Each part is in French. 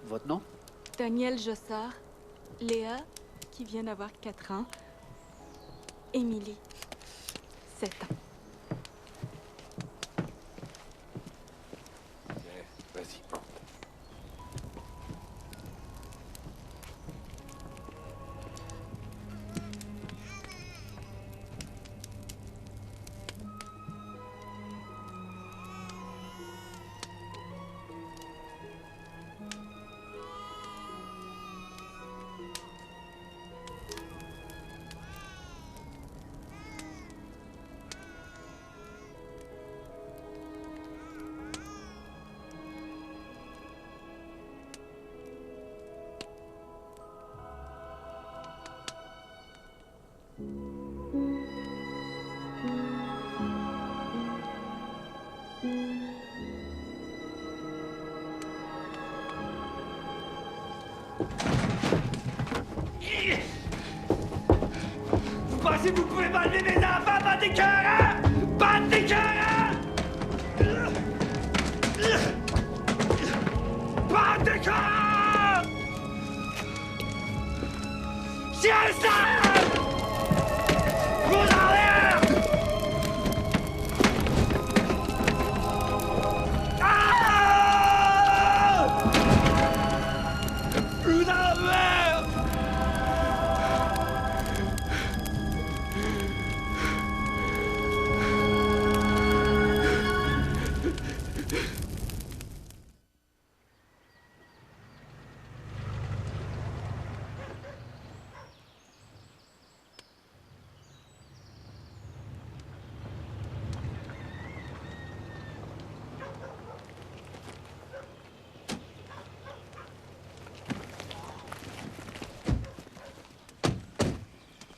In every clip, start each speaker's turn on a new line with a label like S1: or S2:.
S1: Votre nom?
S2: Daniel Jossard. Léa, qui vient d'avoir 4 ans. Émilie, 7 ans.
S3: Vas-y.
S4: Vous pensez que vous pouvez m'enlever mes enfants, bande d'écœurants? Bande d'écœurants! Bande d'écœurants! Chien sale! Vous en l'air! Ah! Vous en l'air!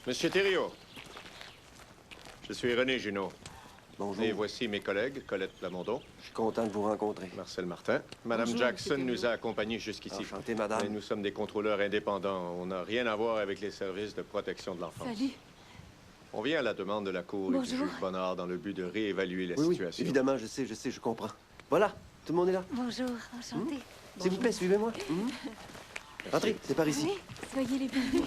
S5: Monsieur Thériault, je suis René Junot.
S3: Bonjour.
S5: Et voici mes collègues, Colette Plamondon,
S3: Je suis content de vous rencontrer.
S5: Marcel Martin. Madame
S2: Bonjour,
S5: Jackson
S2: monsieur
S5: nous a accompagnés jusqu'ici.
S3: Enchanté, madame.
S5: Mais nous sommes des contrôleurs indépendants. On n'a rien à voir avec les services de protection de l'enfance.
S2: Salut.
S5: On vient à la demande de la Cour et du
S2: Bonjour.
S5: juge Bonnard dans le but de réévaluer la
S3: Oui, oui,
S5: situation.
S3: évidemment, je sais, je comprends. Voilà, tout le monde est là.
S2: Bonjour, enchantée.
S3: S'il vous plaît, suivez-moi. Entrez, c'est par ici.
S2: Oui, soyez les bienvenus.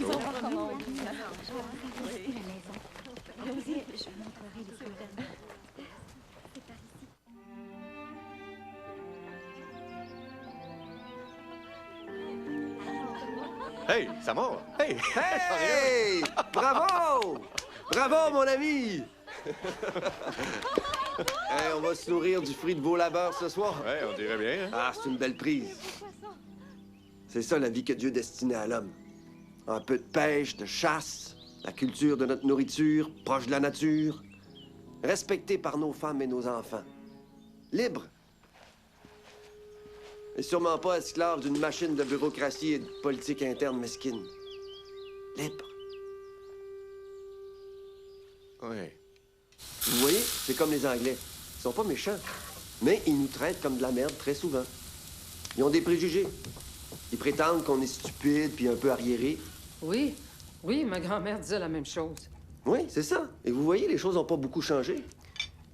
S5: Hey, ça va? Hey!
S3: Hey! Bravo! Bravo, mon ami! Hey, on va se nourrir du fruit de vos labeurs ce soir.
S5: Ouais, on dirait bien. Hein?
S3: Ah, c'est une belle prise. C'est ça la vie que Dieu destinait à l'homme. Un peu de pêche, de chasse, la culture de notre nourriture, proche de la nature, respecté par nos femmes et nos enfants. Libre. Et sûrement pas esclave d'une machine de bureaucratie et de politique interne mesquine. Libre.
S5: Ouais.
S3: Vous voyez, c'est comme les Anglais. Ils sont pas méchants, mais ils nous traitent comme de la merde très souvent. Ils ont des préjugés. Ils prétendent qu'on est stupide puis un peu arriéré.
S6: Oui, oui, ma grand-mère disait la même chose.
S3: Oui, c'est ça. Et vous voyez, les choses n'ont pas beaucoup changé.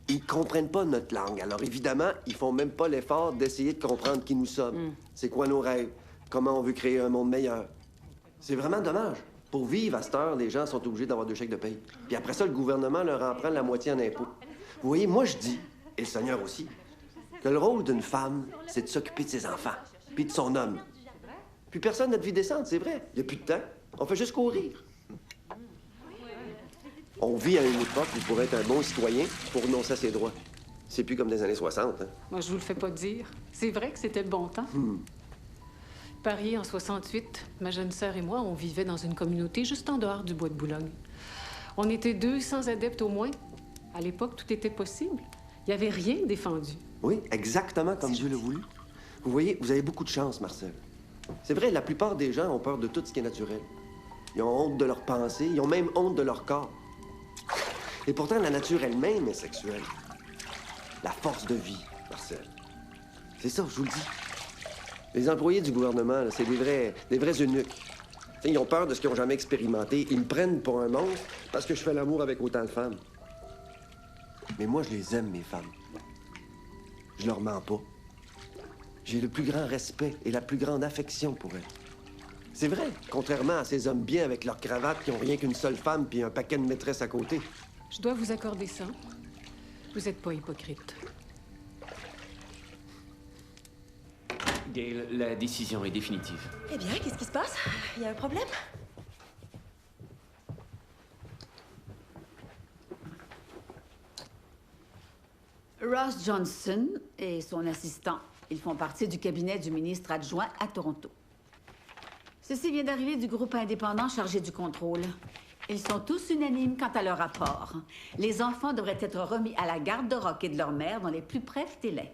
S3: Ils comprennent pas notre langue. Alors évidemment, ils font même pas l'effort d'essayer de comprendre qui nous sommes. C'est quoi nos rêves? Comment on veut créer un monde meilleur? C'est vraiment dommage. Pour vivre à cette heure, les gens sont obligés d'avoir 2 chèques de paye. Puis après ça, le gouvernement leur en prend la moitié en impôts. Vous voyez, moi je dis, et le Seigneur aussi, que le rôle d'une femme, c'est de s'occuper de ses enfants, puis de son homme. Puis personne n'a de vie décente, c'est vrai. Il n'y a plus de temps. On fait juste courir. On vit à une époque où pour être un bon citoyen, faut renoncer à ses droits. C'est plus comme des années 60, hein?
S6: Moi, je vous le fais pas dire. C'est vrai que c'était le bon temps. Paris, en 68, ma jeune sœur et moi, on vivait dans une communauté juste en dehors du bois de Boulogne. On était 200 adeptes au moins. À l'époque, tout était possible. Il n'y avait rien défendu.
S3: Oui, exactement comme Dieu l'a voulu. Vous voyez, vous avez beaucoup de chance, Marcel. C'est vrai, la plupart des gens ont peur de tout ce qui est naturel. Ils ont honte de leurs pensées, ils ont même honte de leur corps. Et pourtant, la nature elle-même est sexuelle. La force de vie, Marcel. C'est ça, je vous le dis. Les employés du gouvernement, là, c'est des vrais eunuques. T'sais, ils ont peur de ce qu'ils n'ont jamais expérimenté. Ils me prennent pour un monstre parce que je fais l'amour avec autant de femmes. Mais moi, je les aime, mes femmes. Je leur mens pas. J'ai le plus grand respect et la plus grande affection pour elle. C'est vrai, contrairement à ces hommes bien avec leurs cravates qui ont rien qu'une seule femme puis un paquet de maîtresses à côté.
S6: Je dois vous accorder ça. Vous n'êtes pas hypocrite.
S1: Gail, la décision est définitive.
S7: Eh bien, qu'est-ce qui se passe? Il y a un problème?
S8: Ross Johnson et son assistant, ils font partie du cabinet du ministre adjoint à Toronto. Ceci vient d'arriver du groupe indépendant chargé du contrôle. Ils sont tous unanimes quant à leur rapport. Les enfants devraient être remis à la garde de Rock et de leur mère dans les plus brefs délais.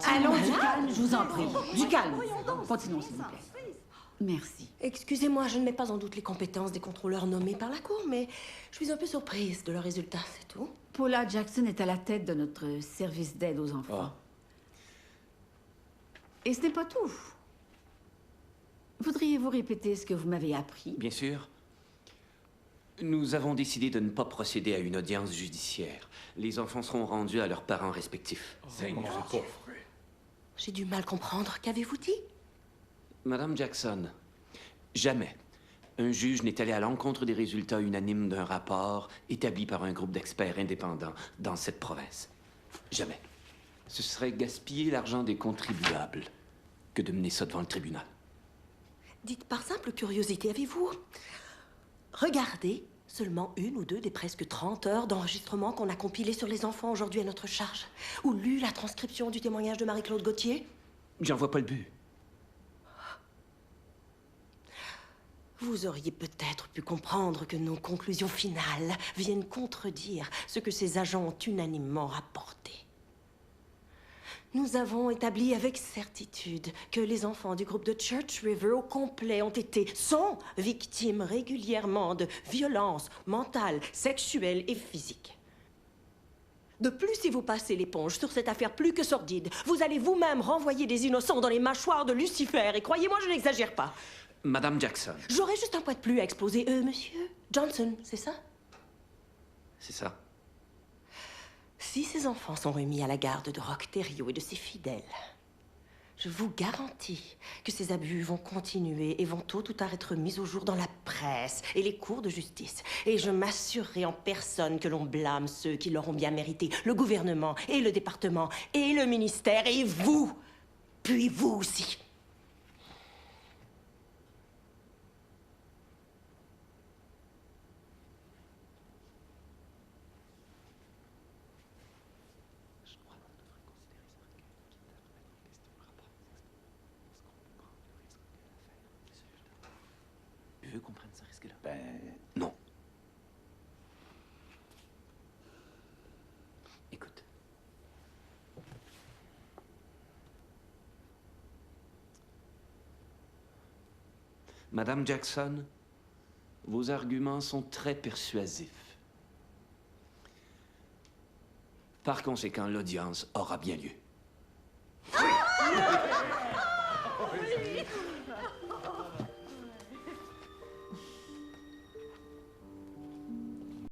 S8: Allons, du calme, je vous en prie. Du calme. Continuons, s'il vous plaît. Merci.
S7: Excusez-moi, je ne mets pas en doute les compétences des contrôleurs nommés par la Cour, mais je suis un peu surprise de leurs résultats, c'est tout.
S8: Paula Jackson est à la tête de notre service d'aide aux enfants. Et ce n'est pas tout. Voudriez-vous répéter ce que vous m'avez appris?
S1: Bien sûr. Nous avons décidé de ne pas procéder à une audience judiciaire. Les enfants seront rendus à leurs parents respectifs.
S7: J'ai du mal comprendre. Qu'avez-vous dit?
S1: Madame Jackson, jamais un juge n'est allé à l'encontre des résultats unanimes d'un rapport établi par un groupe d'experts indépendants dans cette province. Jamais. Ce serait gaspiller l'argent des contribuables que de mener ça devant le tribunal.
S7: Dites par simple curiosité, avez-vous regardé seulement une ou deux des presque 30 heures d'enregistrement qu'on a compilées sur les enfants aujourd'hui à notre charge? Ou lu la transcription du témoignage de Marie-Claude Gauthier?
S1: J'en vois pas le but.
S7: Vous auriez peut-être pu comprendre que nos conclusions finales viennent contredire ce que ces agents ont unanimement rapporté. Nous avons établi avec certitude que les enfants du groupe de Church River au complet sont victimes régulièrement de violences mentales, sexuelles et physiques. De plus, si vous passez l'éponge sur cette affaire plus que sordide, vous allez vous-même renvoyer des innocents dans les mâchoires de Lucifer. Et croyez-moi, je n'exagère pas.
S1: Madame Jackson.
S7: J'aurais juste un point de plus à exposer. Monsieur Johnson, c'est ça?
S1: C'est ça.
S7: Si ces enfants sont remis à la garde de Rock Thériault et de ses fidèles, je vous garantis que ces abus vont continuer et vont tôt ou tard être mis au jour dans la presse et les cours de justice. Et je m'assurerai en personne que l'on blâme ceux qui l'auront bien mérité, le gouvernement et le département et le ministère et vous, puis vous aussi.
S1: Tu veux qu'on prenne ce risque-là? Non. Écoute. Madame Jackson, vos arguments sont très persuasifs. Par conséquent, l'audience aura bien lieu.